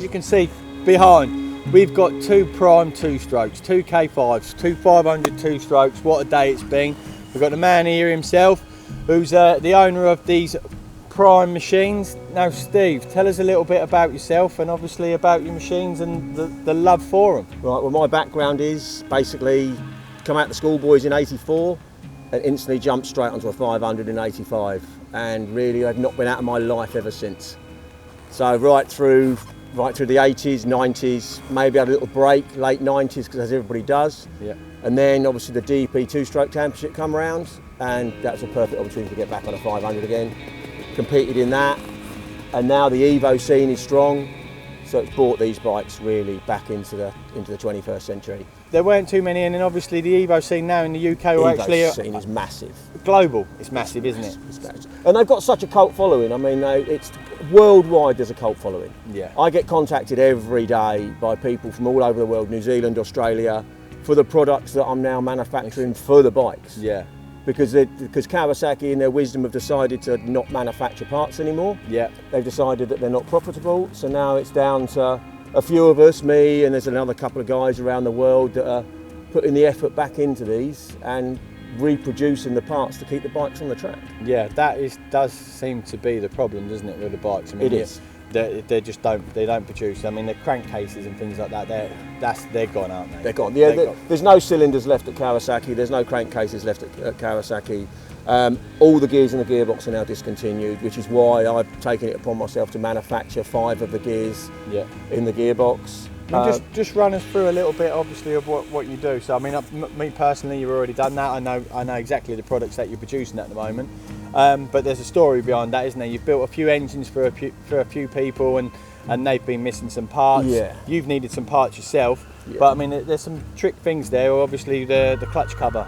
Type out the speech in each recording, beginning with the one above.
as you can see behind, we've got two prime two-strokes, two K5s, two 500 two-strokes. What a day it's been. We've got the man here himself, who's the owner of these prime machines. Now Steve, tell us a little bit about yourself and obviously about your machines and the love for them. Right, well, my background is basically come out the schoolboys in '84 and instantly jumped straight onto a 500 in '85, and really I've not been out of my life ever since. So right through the 80s, 90s, maybe had a little break, late 90s, because as everybody does. Yeah. And then obviously the DP two-stroke championship come around, and that was a perfect opportunity to get back on a 500 again. Competed in that, and now the Evo scene is strong, so it's brought these bikes really back into the 21st century. There weren't too many, and then obviously the Evo scene now in the UK Evo scene is massive. Global, it's massive, isn't it? It's massive. And they've got such a cult following. I mean, it's worldwide. There's a cult following. Yeah. I get contacted every day by people from all over the world, New Zealand, Australia, for the products that I'm now manufacturing for the bikes. Yeah. Because Kawasaki in their wisdom have decided to not manufacture parts anymore. Yeah. They've decided that they're not profitable, so now it's down to a few of us, me and there's another couple of guys around the world that are putting the effort back into these and reproducing the parts to keep the bikes on the track. Yeah, does seem to be the problem, doesn't it, with the bikes? I mean, it is. They just don't produce. I mean, the crankcases and things like that, they're gone, aren't they? They're gone. Yeah, there's no cylinders left at Kawasaki. There's no crankcases left at Kawasaki. All the gears in the gearbox are now discontinued, which is why I've taken it upon myself to manufacture 5 of the gears in the gearbox. Just run us through a little bit, obviously, of what you do. So, I mean, me personally, you've already done that. I know exactly the products that you're producing at the moment. But there's a story behind that, isn't there? You've built a few engines for a few people, and they've been missing some parts. Yeah. You've needed some parts yourself. Yeah. But I mean, there's some trick things there. Obviously, the clutch cover,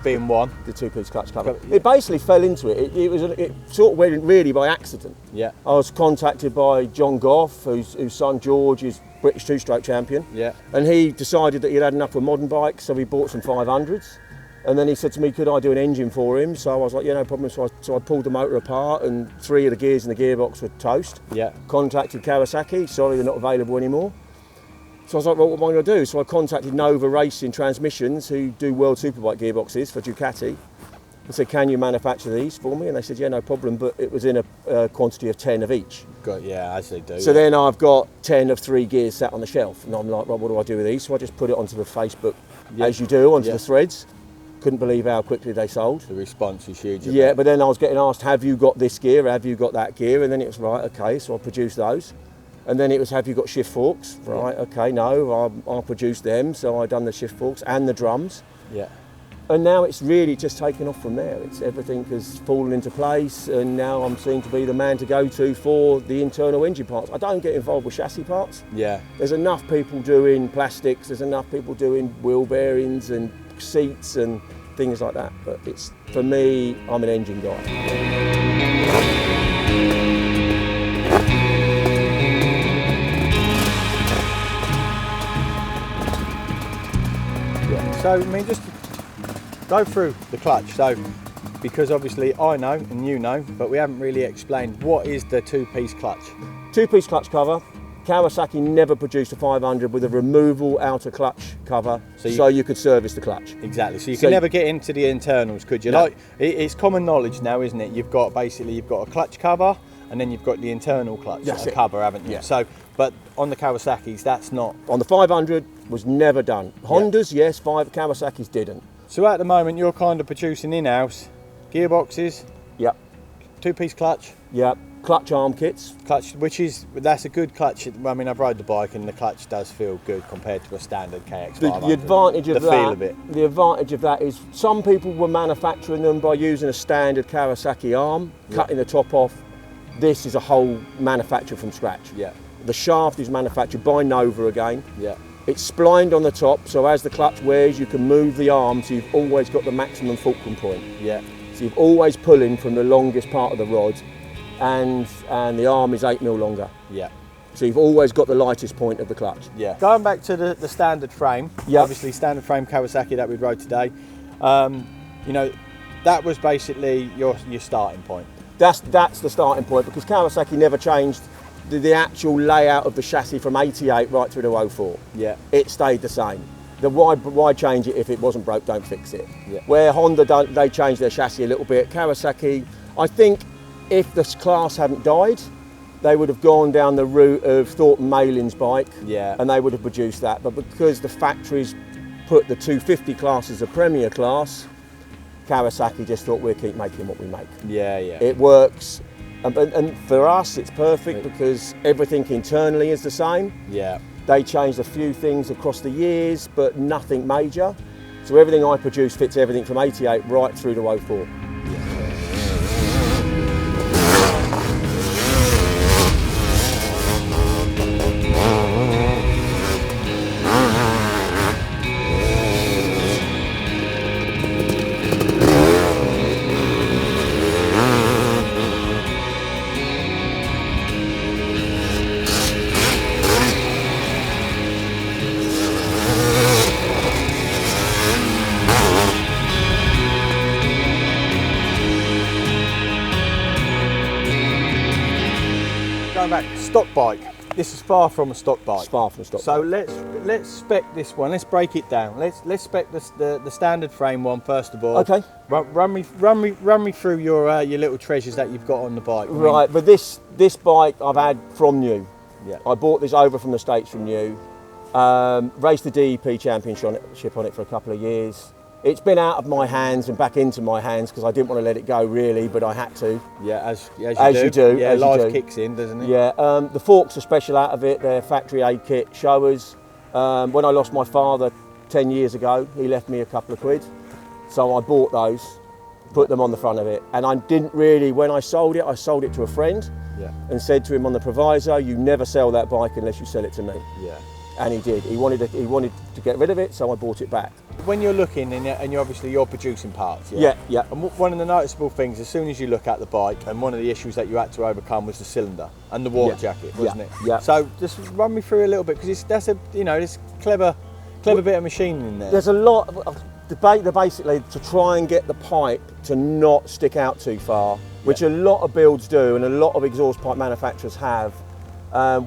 being one. The two-piece clutch cover. Yeah. It basically fell into it. It sort of went really by accident. Yeah. I was contacted by John Goff, whose son George is British two-stroke champion. Yeah. And he decided that he'd had enough with modern bikes, so he bought some 500s. And then he said to me, could I do an engine for him? So I was like, yeah, no problem. So I pulled the motor apart, and 3 of the gears in the gearbox were toast. Yeah. Contacted Kawasaki, sorry, they're not available anymore. So I was like, well, what am I going to do? So I contacted Nova Racing Transmissions, who do World Superbike gearboxes for Ducati. I said, can you manufacture these for me? And they said, yeah, no problem, but it was in a quantity of 10 of each. Yeah, as they do. So then I've got 10 of 3 gears sat on the shelf, and I'm like, well, what do I do with these? So I just put it onto the Facebook, as you do, onto the threads. Couldn't believe how quickly they sold. The response was huge. Yeah, but then I was getting asked, have you got this gear? Have you got that gear? And then it was, right, okay, so I produced those. And then it was, have you got shift forks? Right, okay, no, I'll produce them. So I done the shift forks and the drums. Yeah. And now it's really just taken off from there. It's everything has fallen into place, and now I'm seen to be the man to go to for the internal engine parts. I don't get involved with chassis parts. Yeah. There's enough people doing plastics, there's enough people doing wheel bearings and seats and things like that. But it's, for me, I'm an engine guy. So, I mean, just go through the clutch. So, because obviously I know and you know, but we haven't really explained what is the two-piece clutch. Two-piece clutch cover. Kawasaki never produced a 500 with a removable outer clutch cover, so you could service the clutch. Exactly. So you can never get into the internals, could you? No. Like, it's common knowledge now, isn't it? You've got a clutch cover, and then you've got the internal clutch cover, haven't you? Yeah. So, but on the Kawasaki's, that's not. On the 500 was never done. Hondas, yes, Kawasaki's didn't. So at the moment, you're kind of producing in-house gearboxes. Yep. Two-piece clutch. Yep. Clutch arm kits. Clutch, that's a good clutch. I mean, I've rode the bike and the clutch does feel good compared to a standard KX500. The advantage of the feel of it. The advantage of that is some people were manufacturing them by using a standard Kawasaki arm, cutting the top off. This is a whole manufacture from scratch. Yeah. The shaft is manufactured by Nova again. Yeah. It's splined on the top, so as the clutch wears, you can move the arm, so you've always got the maximum fulcrum point. Yeah. So you're always pulling from the longest part of the rod, and the arm is 8mm longer. Yeah. So you've always got the lightest point of the clutch. Yeah. Going back to the standard frame, obviously standard frame Kawasaki that we rode today, you know, that was basically your starting point. That's the starting point, because Kawasaki never changed the actual layout of the chassis from 88 right through to 04. Yeah. It stayed the same. Why change it if it wasn't broke, don't fix it. Yeah. Where Honda, they changed their chassis a little bit. Kawasaki, I think if this class hadn't died, they would have gone down the route of Thornton Malin's bike, Yeah. and they would have produced that. But because the factories put the 250 class as a premier class, Kawasaki just thought we'll keep making what we make. Yeah, yeah. It works, and for us it's perfect because everything internally is the same. Yeah. They changed a few things across the years, but nothing major. So everything I produce fits everything from 88 right through to 04. Going back, stock bike. This is far from a stock bike. It's far from a stock So bike. let's spec this one. Let's break it down. Let's spec the standard frame one first of all. Okay. Run me through your little treasures that you've got on the bike. Right, but this bike I've had from new. Yeah. I bought this over from the States from new. Raced the DEP championship on it for a couple of years. It's been out of my hands and back into my hands because I didn't want to let it go really, but I had to. Yeah, as you do. Yeah, as you life do. kicks in, doesn't it? Yeah, the forks are special out of it. They're factory aid kit showers. When I lost my father 10 years ago, he left me a couple of quid. So I bought those, put them on the front of it. And I didn't really, when I sold it to a friend and said to him on the proviso, you never sell that bike unless you sell it to me. Yeah. And he did. He wanted to get rid of it, so I bought it back. When you're looking and you're producing parts. Yeah, yeah. And one of the noticeable things, as soon as you look at the bike, and one of the issues that you had to overcome was the cylinder and the water jacket, wasn't it? Yeah. So just run me through a little bit because that's a this clever bit of machining in there. There's a lot of debate basically to try and get the pipe to not stick out too far, which a lot of builds do, and a lot of exhaust pipe manufacturers have.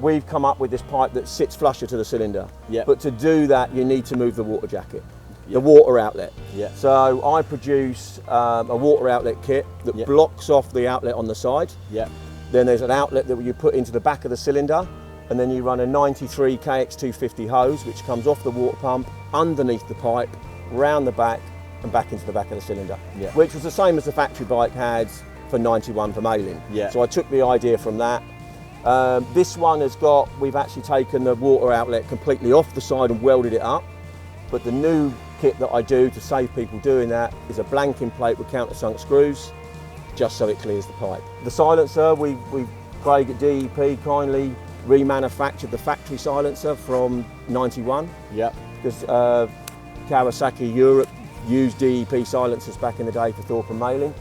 We've come up with this pipe that sits flusher to the cylinder. Yeah. But to do that, you need to move the water jacket, the water outlet. Yeah. So I produce a water outlet kit that blocks off the outlet on the side. Yeah. Then there's an outlet that you put into the back of the cylinder, and then you run a 93 KX500 hose, which comes off the water pump, underneath the pipe, round the back, and back into the back of the cylinder. Yeah. Which was the same as the factory bike had for 91 for Malin. Yeah. So I took the idea from that. This one we've actually taken the water outlet completely off the side and welded it up. But the new kit that I do to save people doing that is a blanking plate with countersunk screws, just so it clears the pipe. The silencer, Craig at DEP kindly remanufactured the factory silencer from 91. Yeah. Because Kawasaki Europe used DEP silencers back in the day for Thornton Maling.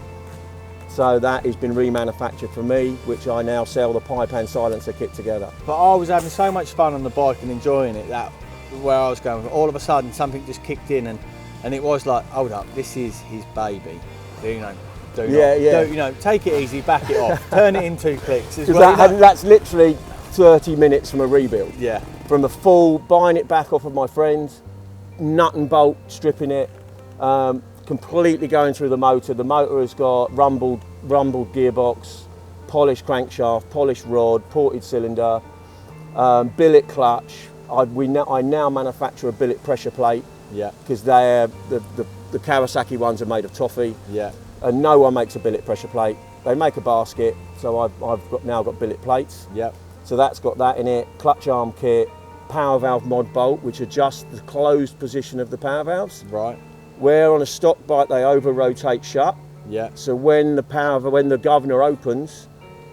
So that has been remanufactured for me, which I now sell the pipe and silencer kit together. But I was having so much fun on the bike and enjoying it that where I was going, all of a sudden something just kicked in and it was like, hold up, this is his baby. Take it easy, back it off, turn it in 2 clicks. That's literally 30 minutes from a rebuild. Yeah. From the full, buying it back off of my friends, nut and bolt, stripping it, completely going through the motor. The motor has got rumbled gearbox, polished crankshaft, polished rod, ported cylinder, billet clutch. I now manufacture a billet pressure plate. Yeah. Because the Kawasaki ones are made of toffee. Yeah. And no one makes a billet pressure plate. They make a basket, so I've now got billet plates. Yeah. So that's got that in it. Clutch arm kit, power valve mod bolt, which adjusts the closed position of the power valves. Right. Where on a stock bike they over rotate shut. Yeah. So when the governor opens,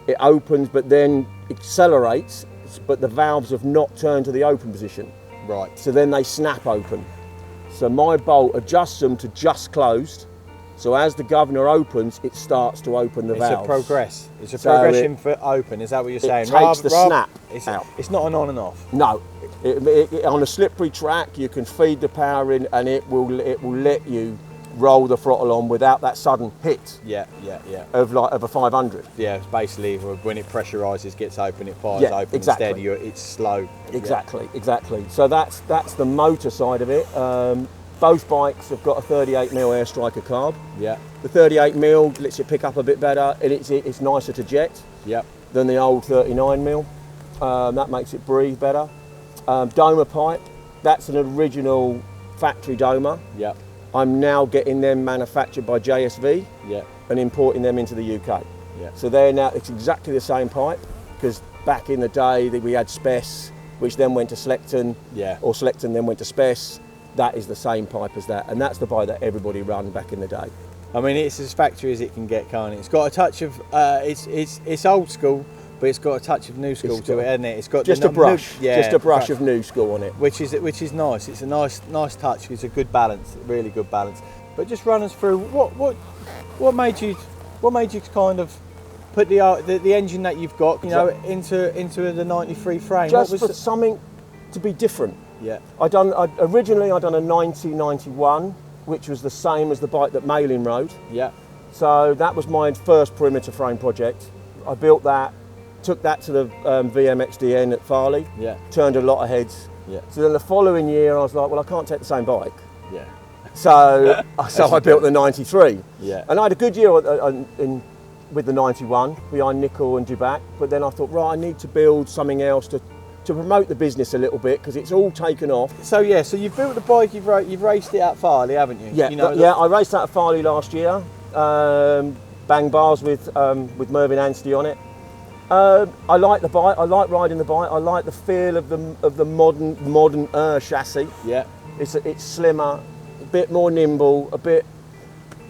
it opens but then accelerates, but the valves have not turned to the open position. Right. So then they snap open. So my bolt adjusts them to just closed. So as the governor opens, it starts to open the valves. It's a progression for open. Is that what you're saying? It takes the snap out. It's not an on and off. No. On a slippery track, you can feed the power in, and it will let you roll the throttle on without that sudden hit Yeah. of a 500. Yeah, it's basically when it pressurizes, gets open, it fires Yeah, open. exactly. Instead, it's slow. Exactly. So that's the motor side of it. Both bikes have got a 38mm air striker carb. Yeah. The 38mm lets it pick up a bit better, and it's nicer to jet than the old 39mm. That makes it breathe better. Doma pipe, that's an original factory Doma. Yeah. I'm now getting them manufactured by JSV and importing them into the UK. Yeah. So it's exactly the same pipe, because back in the day we had Spess, which then went to Selecton, or Selecton then went to Spess. That is the same pipe as that, and that's the bike that everybody ran back in the day. I mean, it's as factory as it can get, can't it? It's got a touch of, it's old school, but it's got a touch of new school to it, hasn't it? It's got just a brush of new school on it, which is nice. It's a nice touch. It's a good balance, really good balance. But just run us through what made you kind of put the engine that you've got, into the 93 frame. Just for something to be different. Yeah. Originally I done a 9091, which was the same as the bike that Malin rode. Yeah. So that was my first perimeter frame project. I built that, took that to the VMXDN at Farley. Yeah. Turned a lot of heads. Yeah. So then the following year I was like, well, I can't take the same bike. Yeah. So I built the 93. Yeah. And I had a good year with the 91 behind Nickel and Dubac, but then I thought, right, I need to build something else to promote the business a little bit, because it's all taken off. So you've built the bike, you've raced it at Farley, haven't you? Yeah, I raced that at Farley last year. Bang bars with Mervyn Anstey on it. I like the bike. I like riding the bike. I like the feel of the modern chassis. Yeah. It's slimmer, a bit more nimble, a bit.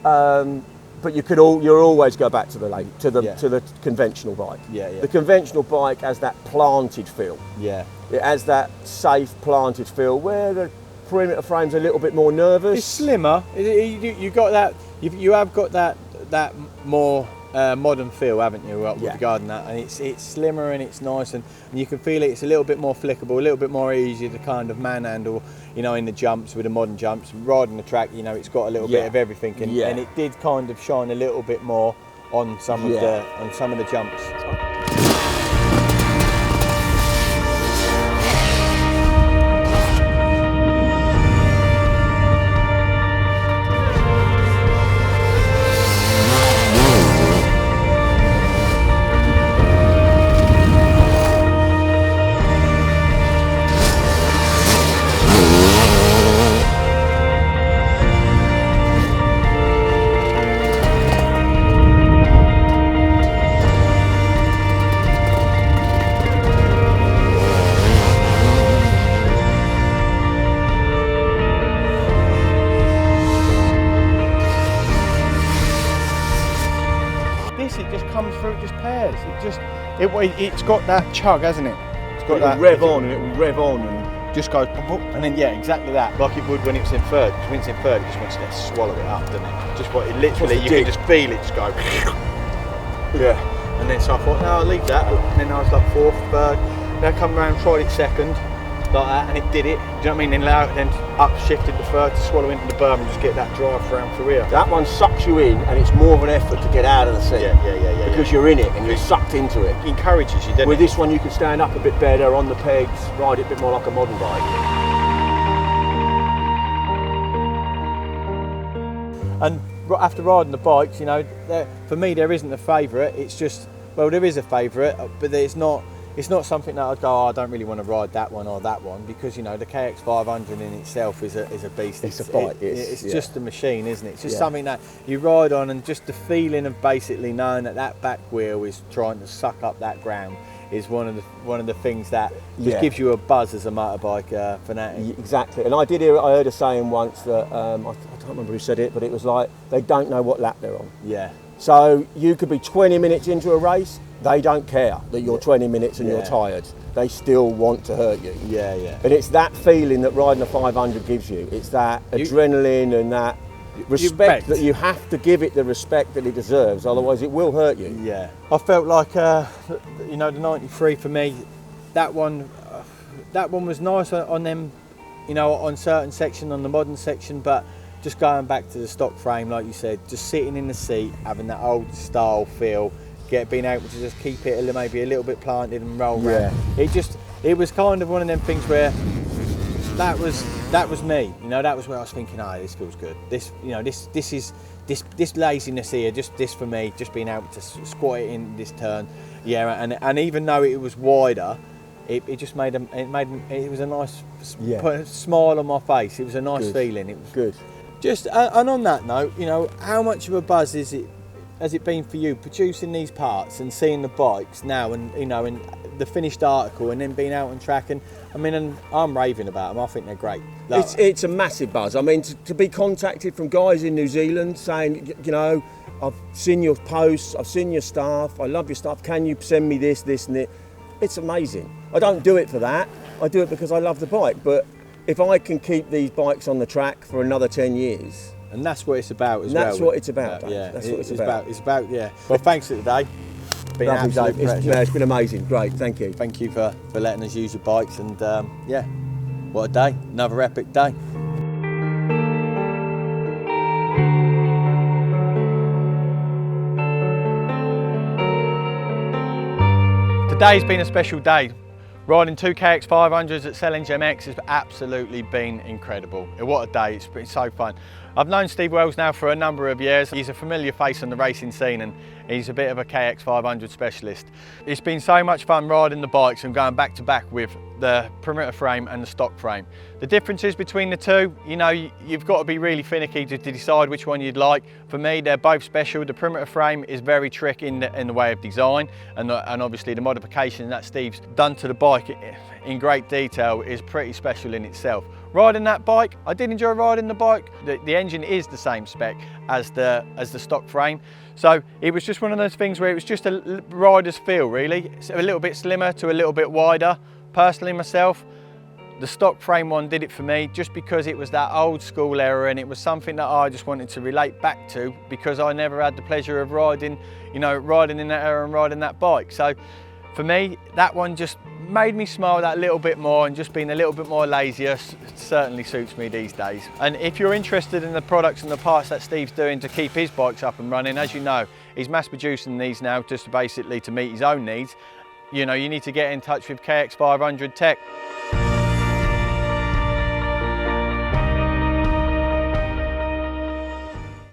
But you'll always go back to the conventional bike. Yeah. The conventional bike has that planted feel. Yeah. It has that safe planted feel, where the perimeter frame's a little bit more nervous. It's slimmer. You got that. You have got that more modern feel, haven't you? Regarding that, and it's slimmer and it's nice, and you can feel it. It's a little bit more flickable, a little bit more easy to kind of manhandle. In the jumps with the modern jumps, riding the track. It's got a little bit of everything, and it did kind of shine a little bit more on some of the jumps. It just comes through, it just pairs. It's got that chug, hasn't it? It's got that rev on, and it will rev on, and just goes boop, boop, and then exactly that, like it would when it was in third. Because when it's in third, it just wants to swallow it up, doesn't it? Just what it literally, you can just feel it just go. Yeah. And then so I thought, no, I'll leave that. And then I was like fourth, third. Then I come around, tried it second, like that, and it did it. Do you know what I mean? Then upshifted the third to swallow into the berm and just get that drive round through here. That one sucks you in, and it's more of an effort to get out of the seat. Yeah. Because you're in it and you're sucked into it. It encourages you, doesn't it? With this one, you can stand up a bit better on the pegs, ride it a bit more like a modern bike. And after riding the bikes, for me there isn't a favourite. It's just, well, there is a favourite, but it's not something that I'd go, I don't really want to ride that one or that one, because the KX500 in itself is a beast. It's a bike. It's just a machine, isn't it? It's just something that you ride on, and just the feeling of basically knowing that back wheel is trying to suck up that ground is one of the things that just gives you a buzz as a motorbike fanatic. Exactly. And I heard a saying once that I don't remember who said it, but it was like, they don't know what lap they're on. Yeah. So you could be 20 minutes into a race, they don't care that you're 20 minutes and you're tired. They still want to hurt you. Yeah. And it's that feeling that riding a 500 gives you. It's that adrenaline and that respect that you have to give it the respect that it deserves, otherwise it will hurt you. Yeah. I felt like, the 93 for me, that one was nice on them, on certain section, on the modern section, but just going back to the stock frame, like you said, just sitting in the seat, having that old style feel, being able to just keep it maybe a little bit planted and roll around. It was kind of one of them things where that was me, you know, that was where I was thinking, oh, this feels good. This, you know, this laziness here, just this for me, just being able to squat it in this turn, yeah, and even though it was wider, it just made it was a nice put a smile on my face. It was a nice feeling. It was good. Just and on that note, you know, how much of a buzz has it been for you producing these parts and seeing the bikes now, and you know, and the finished article, and then being out on track? And I mean, and I'm raving about them. I think they're great. It's a massive buzz. I mean, to be contacted from guys in New Zealand saying, you know, I've seen your posts, I've seen your stuff, I love your stuff, can you send me this and it? It's amazing. I don't do it for that. I do it because I love the bike. But if I can keep these bikes on the track for another 10 years. And that's what it's about as well. That's what it's about. Yeah, that's what it's about. It's about, yeah. Well, thanks for today. Been an absolute pleasure. It's been amazing. Great, thank you. Thank you for letting us use your bikes, and yeah, what a day. Another epic day. Today's been a special day. Riding 2 KX500s at Sellindge MX has absolutely been incredible. What a day, it's been so fun. I've known Steve Wells now for a number of years. He's a familiar face on the racing scene, and he's a bit of a KX500 specialist. It's been so much fun riding the bikes and going back to back with the perimeter frame and the stock frame. The differences between the two, you know, you've got to be really finicky to decide which one you'd like. For me, they're both special. The perimeter frame is very tricky in the way of design, and obviously the modification that Steve's done to the bike in great detail is pretty special in itself. Riding that bike, I did enjoy riding the bike. The engine is the same spec as the stock frame, so it was just one of those things where it was just a rider's feel, really. It's a little bit slimmer to a little bit wider. Personally myself, the stock frame one did it for me, just because it was that old school era, and it was something that I just wanted to relate back to, because I never had the pleasure of riding, you know, riding in that era and riding that bike. So for me, that one just made me smile that little bit more, and just being a little bit more lazier certainly suits me these days. And if you're interested in the products and the parts that Steve's doing to keep his bikes up and running, as you know, he's mass producing these now just basically to meet his own needs. You know, you need to get in touch with KX500 Tech.